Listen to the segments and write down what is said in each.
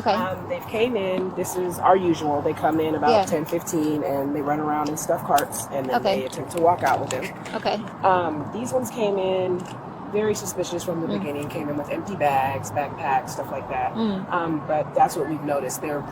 Okay. They came in. This is our usual. They come in about 10, 15, and they run around in stuffed carts, and then they attempt to walk out with them. Okay. These ones came in very suspicious from the beginning. Came in with empty bags, backpacks, stuff like that. But that's what we've noticed. They're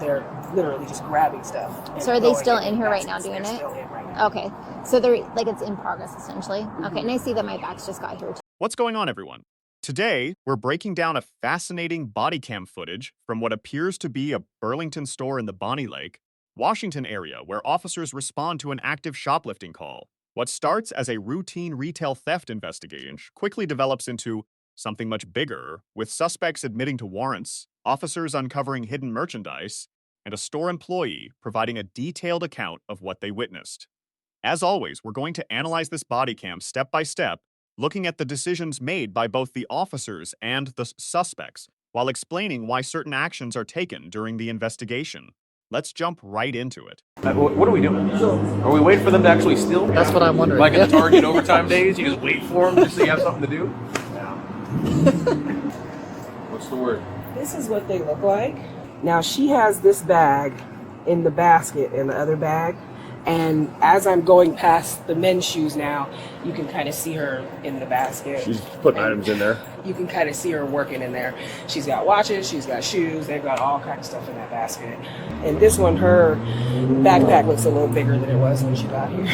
literally just grabbing stuff. So are they still in here right now doing it? Still in right now. Okay. So they're like it's in progress essentially. Okay. And I see that my bags just got here too. What's going on, everyone? Today, we're breaking down a fascinating body cam footage from what appears to be a Burlington store in the Bonnie Lake, Washington area where officers respond to an active shoplifting call. What starts as a routine retail theft investigation quickly develops into something much bigger, with suspects admitting to warrants, officers uncovering hidden merchandise, and a store employee providing a detailed account of what they witnessed. As always, we're going to analyze this body cam step by step, looking at the decisions made by both the officers and the suspects, while explaining why certain actions are taken during the investigation. Let's jump right into it. What are we doing? Are we waiting for them to actually steal? That's what I'm wondering. Like in the Target overtime days, you just wait for them just so you have something to do? What's the word? This is what they look like. Now she has this bag in the basket in the other bag. And as I'm going past the men's shoes now, you can kind of see her in the basket. She's putting items in there. You can kind of see her working in there. She's got watches, she's got shoes, they've got all kinds of stuff in that basket. And this one, her backpack looks a little bigger than it was when she got here.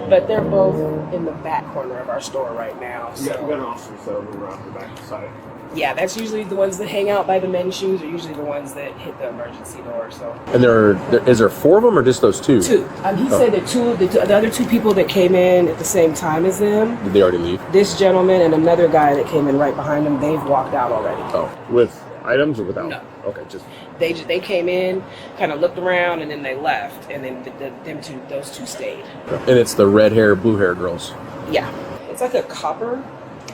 But they're both in the back corner of our store right now. So. Yeah, we got an officer so we're on the back side. Yeah, that's usually the ones that hang out by the men's shoes are usually the ones that hit the emergency door. So. And is there 4 of them or just those 2? 2. He said that the other 2 people that came in at the same time as them. Did they already leave? This gentleman and another guy that came in right behind them, they've walked out already. Oh, with items or without? No. Okay, just. They came in, kind of looked around, and then they left, and then those two stayed. And it's the red hair, blue hair girls. Yeah, it's like a copper.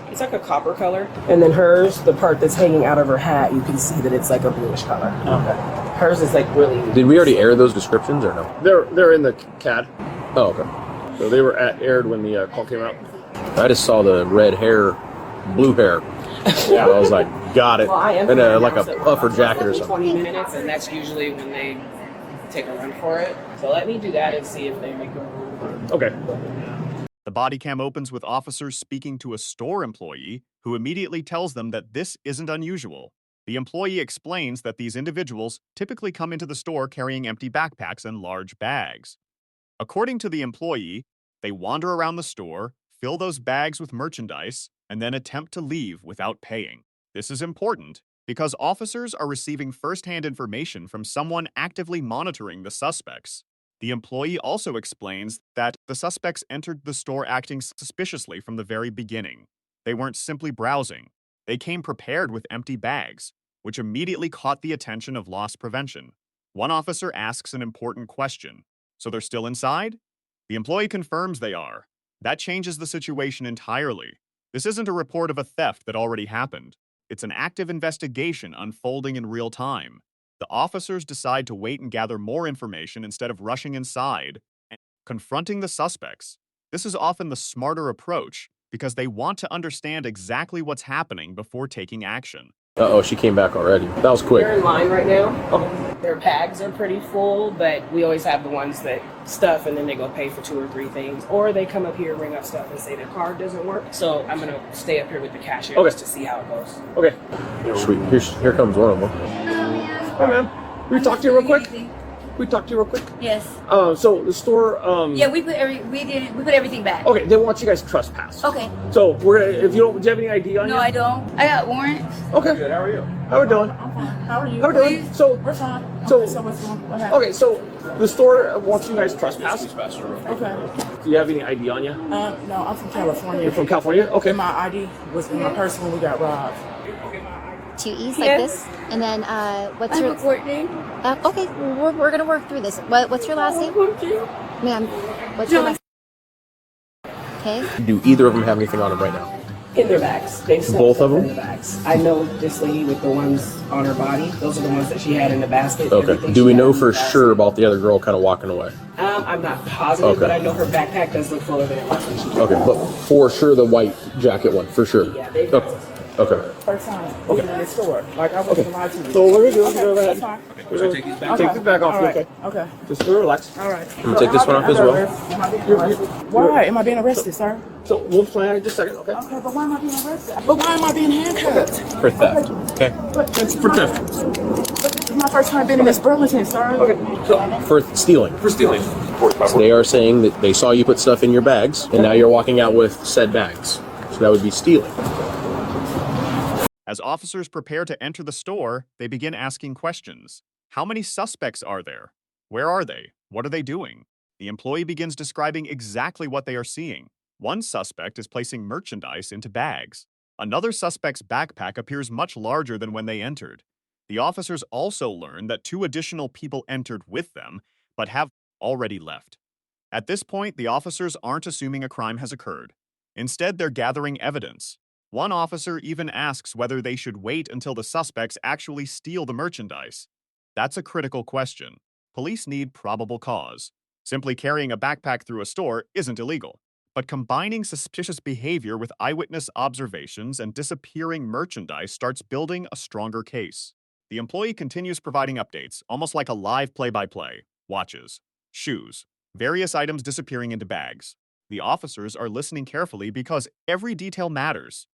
It's like a copper color. And then hers, the part that's hanging out of her hat, you can see that it's like a bluish color. Okay. Hers is like really... Did we already air those descriptions or no? They're in the CAD. Oh, okay. So they were aired when the call came out. I just saw the red hair, blue hair. Yeah, I was like, got it. Well, I am And like a puffer jacket or something. 20 minutes, and that's usually when they take a run for it. So let me do that and see if they make a move. Okay. The body cam opens with officers speaking to a store employee who immediately tells them that this isn't unusual. The employee explains that these individuals typically come into the store carrying empty backpacks and large bags. According to the employee, they wander around the store, fill those bags with merchandise, and then attempt to leave without paying. This is important because officers are receiving first-hand information from someone actively monitoring the suspects. The employee also explains that the suspects entered the store acting suspiciously from the very beginning. They weren't simply browsing. They came prepared with empty bags, which immediately caught the attention of loss prevention. One officer asks an important question. So they're still inside? The employee confirms they are. That changes the situation entirely. This isn't a report of a theft that already happened. It's an active investigation unfolding in real time. The officers decide to wait and gather more information instead of rushing inside and confronting the suspects. This is often the smarter approach because they want to understand exactly what's happening before taking action. Uh-oh, she came back already. That was quick. They're in line right now. Their bags are pretty full, but we always have the ones that stuff and then they go pay for 2 or 3 things. Or they come up here, ring up stuff, and say their card doesn't work. So I'm going to stay up here with the cashier just to see how it goes. Okay. Sweet. Here comes one of them. Hi, ma'am. Can we talk to you real quick? Yes. So the store. Yeah, we put everything back. Okay, they want you guys to trespass. Okay. So we're gonna. If you don't, do you have any ID on you? No, I don't. I got warrants. Okay. Good. How are you? How we doing? I'm fine. How are you? How we doing? So We're fine. So- Okay, so what's wrong? What happened? okay, so the store wants you guys to trespass. Okay. Do you have any ID on you? No, I'm from California. You're from California? Okay. My ID was in my purse when we got robbed. 2 E's like this, and then what's your court name? Okay, we're gonna work through this. What's your last name, ma'am? What's your last? Okay. Do either of them have anything on them right now? In their bags. They've stuffed Both of stuff in them? their bags. I know this lady with the ones on her body. Those are the ones that she had in the basket. Okay. Everything Do she we had know in the for basket. sure about the other girl kind of walking away? I'm not positive, Okay. but I know her backpack does look fuller than it was when she came Okay, out. but for sure the white jacket one, for sure. Yeah, they've Okay. Okay. First time. Okay. In the store. Like I wasn't lied to you. So what are we doing? Okay, Go ahead. that's fine. We're gonna take these back. Take these back off. All right. Okay. Okay. Just relax. All right. I'm gonna take this one off as well. Why am I being arrested, sir? So we'll plan in just a second. Okay. Okay, but why am I being arrested? But why am I being handcuffed? For theft. Okay. It's for theft. But this is my first time being in this Burlington, sir. Okay. So For stealing. for stealing. So they are saying that they saw you put stuff in your bags, and now you're walking out with said bags. So that would be stealing. As officers prepare to enter the store, they begin asking questions. How many suspects are there? Where are they? What are they doing? The employee begins describing exactly what they are seeing. One suspect is placing merchandise into bags. Another suspect's backpack appears much larger than when they entered. The officers also learn that 2 additional people entered with them, but have already left. At this point, the officers aren't assuming a crime has occurred. Instead, they're gathering evidence. One officer even asks whether they should wait until the suspects actually steal the merchandise. That's a critical question. Police need probable cause. Simply carrying a backpack through a store isn't illegal. But combining suspicious behavior with eyewitness observations and disappearing merchandise starts building a stronger case. The employee continues providing updates, almost like a live play-by-play. Watches, shoes, various items disappearing into bags. The officers are listening carefully because every detail matters.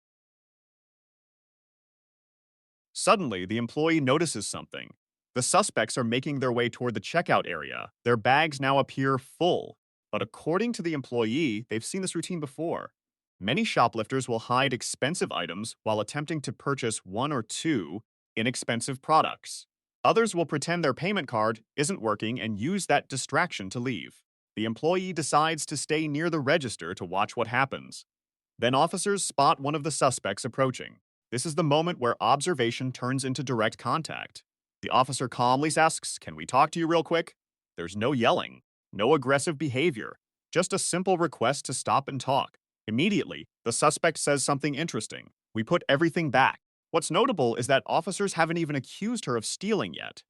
Suddenly, the employee notices something. The suspects are making their way toward the checkout area. Their bags now appear full. But according to the employee, they've seen this routine before. Many shoplifters will hide expensive items while attempting to purchase 1 or 2 inexpensive products. Others will pretend their payment card isn't working and use that distraction to leave. The employee decides to stay near the register to watch what happens. Then officers spot one of the suspects approaching. This is the moment where observation turns into direct contact. The officer calmly asks, "Can we talk to you real quick?" There's no yelling, no aggressive behavior, just a simple request to stop and talk. Immediately, the suspect says something interesting. "We put everything back." What's notable is that officers haven't even accused her of stealing yet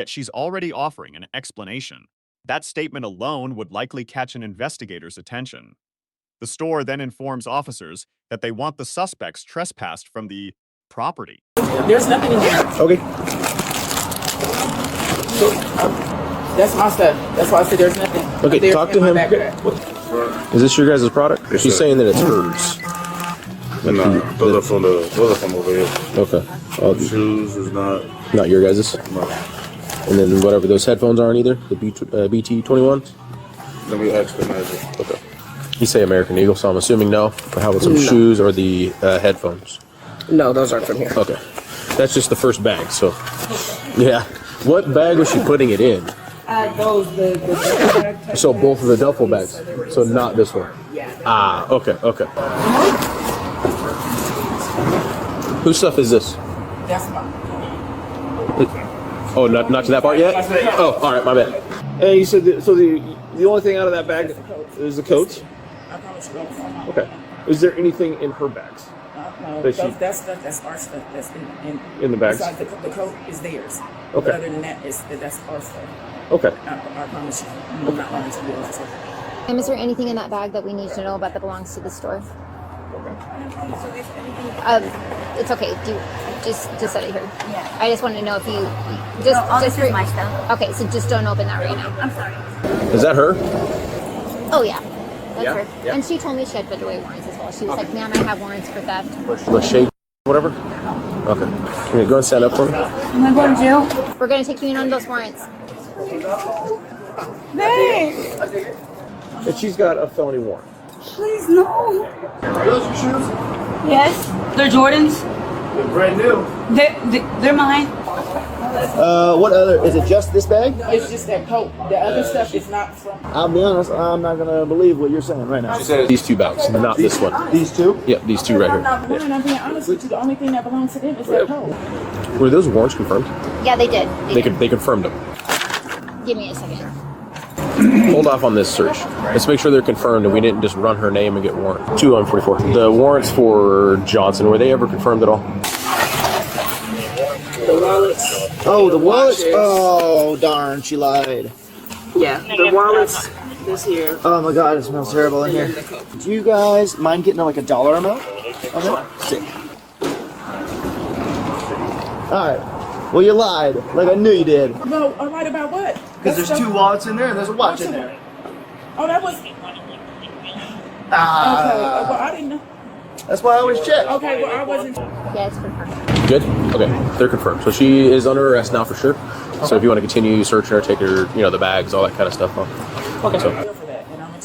she's already offering an explanation. That statement alone would likely catch an investigator's attention. The store then informs officers that they want the suspects trespassed from the property. There's nothing in there. Okay. That's my stuff. That's why I said there's nothing. Okay, There's talk in to my him. backpack. Is this your guys' product? Yes, She's sir. saying that it's hers. Nah, those are from over here. Okay. Shoes is not. Not your guys'. No. And then whatever those headphones aren't either. The BT21s. Let me ask the manager. Okay. You say American Eagle, so I'm assuming no. But how about some shoes or the headphones? No, those aren't from here. Okay. That's just the first bag. So, yeah. What bag was she putting it in? The So both of the duffel bags. So not this one. Yeah. Ah. Okay. Okay. Whose stuff is this? That's my. Oh, not to that part yet? Oh, all right, my bad. And you said the only thing out of that bag is the coat. I promise you. Okay. Is there anything in her bags? No, That she- that's our stuff. That's In the bags? besides the coat is theirs. Okay. But other than that, that's our stuff. Okay. I promise you. I'm not lying to you. Officer. Is there anything in that bag that we need to know about that belongs to the store? It's okay. Just set it here. Yeah. I just wanted to know if you All just this is my stuff. Okay, so just don't open that right now. I'm sorry. Is that her? Oh yeah, that's Yeah, her. yeah. And she told me she had put away warrants as well. She was like, "Ma'am, I have warrants for theft." Lachey, whatever? Okay. Can you go and stand up for me? Am I going to jail? We're gonna take you in on those warrants. Hey, And she's got a felony warrant. please no. Are those your shoes? Yes, they're Jordans. They're brand new. They're mine. What other? Is it just this bag? It's just that coat. The other stuff is not from. I'll be honest, I'm not gonna believe what you're saying right now. She said these 2 bags, not this one. These two? Yep, these 2 right I'm here. not lying. I'm being honest with you. The only thing that belongs to them is that coat. Were those warrants confirmed? Yeah, they did. They confirmed them. Give me a second. Hold off on this search. Let's make sure they're confirmed and we didn't just run her name and get warrant. 244. The warrants for Johnson, were they ever confirmed at all? The wallets. Oh, the wallets? Oh, darn, she lied. Yeah, the wallets. This here. Oh my god, it smells terrible in here. Do you guys mind getting like a dollar amount? Okay. Sick. Alright. Well, you lied. Like I knew you did. No, I lied about what? Because there's two wallets in there and there's a watch in there. Oh, that was. Ah. Okay, well, I didn't know. That's why I always check. Okay, well, I wasn't. Yeah, it's confirmed. Good? Okay, they're confirmed. So she is under arrest now for sure. So if you want to continue searching her, take her, you know, the bags, all that kind of stuff. Okay. So.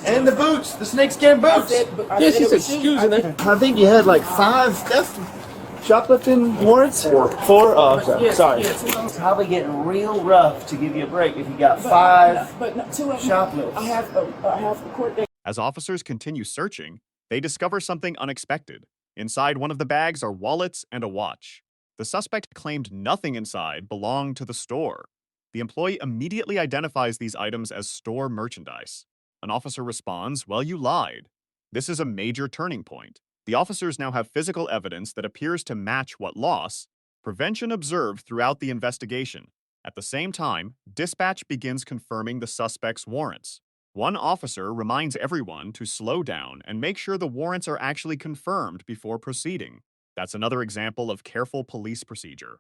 And the boots, the snakeskin boots. Yeah, she said shoes in there. I think you had like 5 theft shoplifting warrants. 4. Oh, okay. Sorry. It's probably getting real rough to give you a break if you got 5 But no, 2 of them. shoplifts. I have a court date. As officers continue searching, they discover something unexpected. Inside one of the bags are wallets and a watch. The suspect claimed nothing inside belonged to the store. The employee immediately identifies these items as store merchandise. An officer responds, "Well, you lied." This is a major turning point. The officers now have physical evidence that appears to match what loss prevention observed throughout the investigation. At the same time, dispatch begins confirming the suspect's warrants. One officer reminds everyone to slow down and make sure the warrants are actually confirmed before proceeding. That's another example of careful police procedure.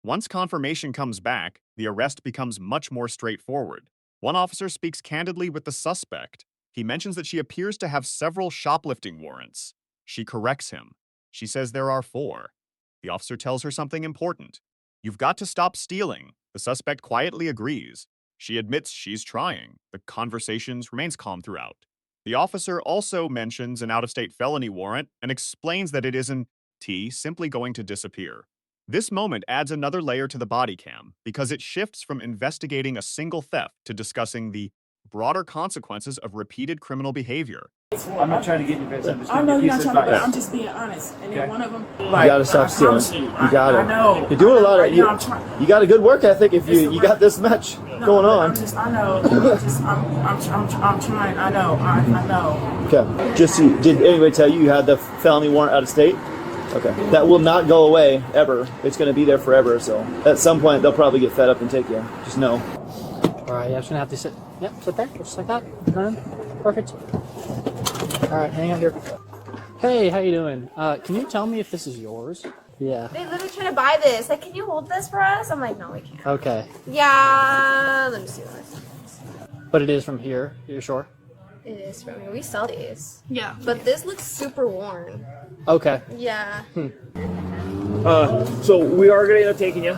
Once confirmation comes back, the arrest becomes much more straightforward. One officer speaks candidly with the suspect. He mentions that she appears to have several shoplifting warrants. She corrects him. She says there are 4. The officer tells her something important. "You've got to stop stealing." The suspect quietly agrees. She admits she's trying. The conversation remains calm throughout. The officer also mentions an out-of-state felony warrant and explains that it isn't simply going to disappear. This moment adds another layer to the body cam because it shifts from investigating a single theft to discussing the broader consequences of repeated criminal behavior. I'm not trying to get you guys. I know you're not trying to, but I'm just being honest. And then one of them, You gotta stop stealing. You gotta. I know. You're doing a lot of. You know, I'm trying. You got a good work ethic if you got this much going on. I'm trying. I know. I know. Okay. Just did anybody tell you you had the felony warrant out of state? Okay. That will not go away ever. It's going to be there forever. So at some point they'll probably get fed up and take you. Just know. All right. Yeah, I'm just gonna have to sit. Yep. Sit there, just like that. Perfect. All right. Hang out here. Hey, how you doing? Can you tell me if this is yours? Yeah. They literally trying to buy this. Like, can you hold this for us? I'm like, no, we can't. Okay. Yeah, let me see this. But it is from here. You're sure? It is from here. We sell these. Yeah. But this looks super worn. Okay. Yeah. So we are going to end up taking you.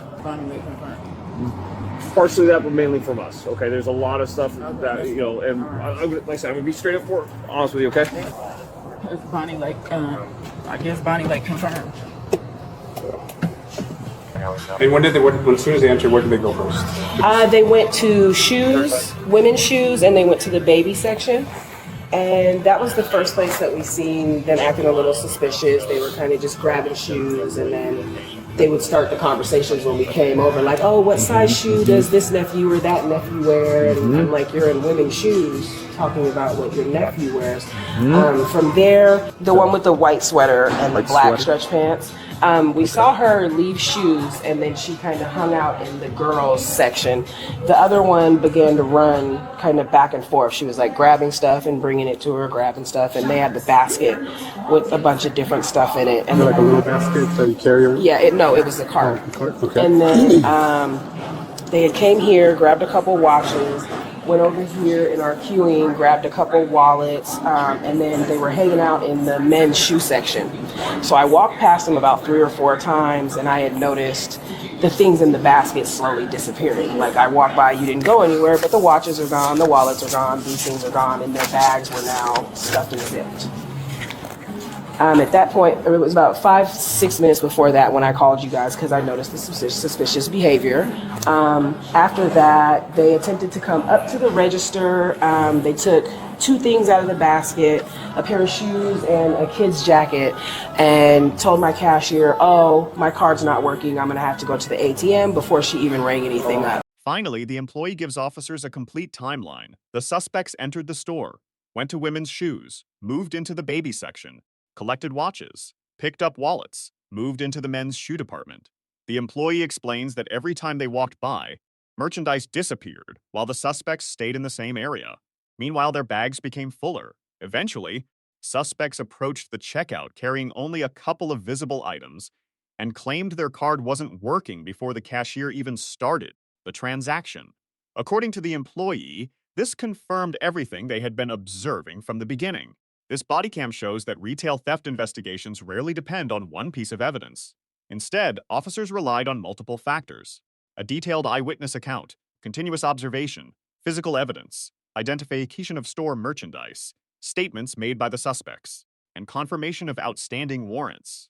Partially that, but mainly from us. Okay, there's a lot of stuff that, you know, and like I said, I'm going to be straight up honest with you, okay? Bonnie, I guess Bonnie, confirmed. And when as soon as they entered, where did they go first? They went to shoes, women's shoes, and they went to the baby section. And that was the first place that we seen them acting a little suspicious. They were kind of just grabbing shoes, and then they would start the conversations when we came over, like, "Oh, what size shoe does this nephew or that nephew wear?" And I'm like, "You're in women's shoes," talking about what your nephew wears. From there, the one with the white sweater and the black stretch pants, we saw her leave shoes, and then she kind of hung out in the girls section. The other one began to run kind of back and forth. She was like grabbing stuff and bringing it to her, grabbing stuff, and they had the basket with a bunch of different stuff in it. And Like a little basket that you carry? yeah, it was a cart. Okay. And then they had came here, grabbed a couple watches, went over here in our queuing, grabbed a couple wallets, and then they were hanging out in the men's shoe section. So I walked past them about 3 or 4 times, and I had noticed the things in the basket slowly disappearing. Like, I walked by, you didn't go anywhere, but the watches are gone, the wallets are gone, these things are gone, and their bags were now stuffed and zipped. At that point, it was about 5-6 minutes before that when I called you guys because I noticed the suspicious behavior. After that, they attempted to come up to the register. They took 2 things out of the basket, a pair of shoes and a kid's jacket, and told my cashier, "Oh, my card's not working. I'm going to have to go to the ATM," before she even rang anything up. Finally, the employee gives officers a complete timeline. The suspects entered the store, went to women's shoes, moved into the baby section, collected watches, picked up wallets, moved into the men's shoe department. The employee explains that every time they walked by, merchandise disappeared while the suspects stayed in the same area. Meanwhile, their bags became fuller. Eventually, suspects approached the checkout carrying only a couple of visible items and claimed their card wasn't working before the cashier even started the transaction. According to the employee, this confirmed everything they had been observing from the beginning. This body cam shows that retail theft investigations rarely depend on one piece of evidence. Instead, officers relied on multiple factors: a detailed eyewitness account, continuous observation, physical evidence, identification of store merchandise, statements made by the suspects, and confirmation of outstanding warrants.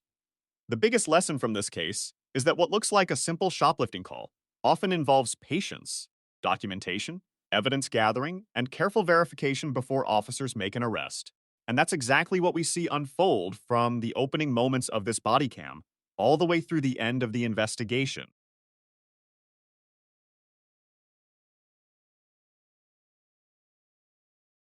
The biggest lesson from this case is that what looks like a simple shoplifting call often involves patience, documentation, evidence gathering, and careful verification before officers make an arrest. And that's exactly what we see unfold from the opening moments of this body cam all the way through the end of the investigation.